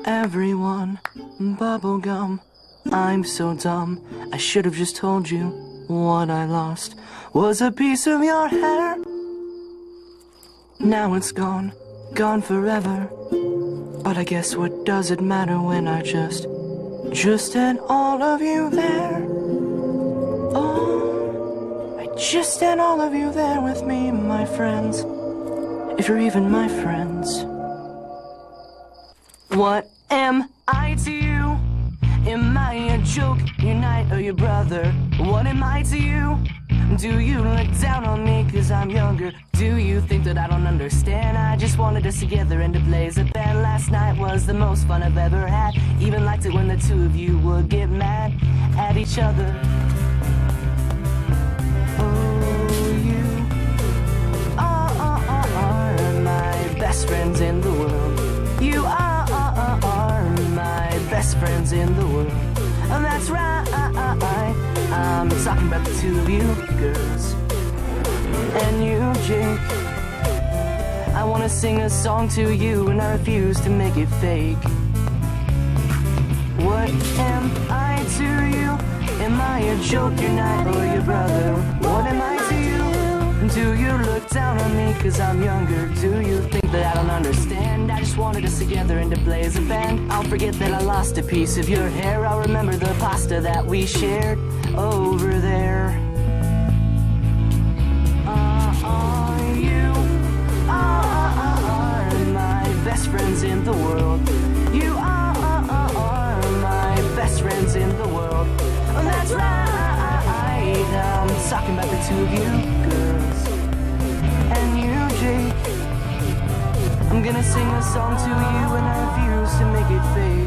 Everyone, bubblegum. I'm so dumb. I should have just told you what I lost was a piece of your hair. Now it's gone, gone forever. But I guess what does it matter when I just had all of you there? Oh, I just had all of you there with me, my friends. If you're even my friends. What am I to you? Am I a joke, your knight or your brother? What am I to you? Do you look down on me cause I'm younger? Do you think that I don't understand? I just wanted us together and to blaze a band. Last night was the most fun I've ever had. Even liked it when the two of you would get mad at each other. Oh, you are my best friends in the world. You are my best friends in the world. And that's right, I'm talking about the two of you girls. And you, Jake. I wanna sing a song to you and I refuse to make it fake. What am I to you? Am I a joke, your knight or your brother? What am I to you? Do you look down on me cause I'm younger? Do you think that I don't understand? I just wanted us together and to blaze a band. I'll forget that I lost a piece of your hair. I'll remember the pasta that we shared over there. You are my best friends in the world. You are my best friends in the world. Oh, that's right, I'm talking about the two of you girls. And you, Jake. I'm gonna sing a song to you and I refuse to make it fade.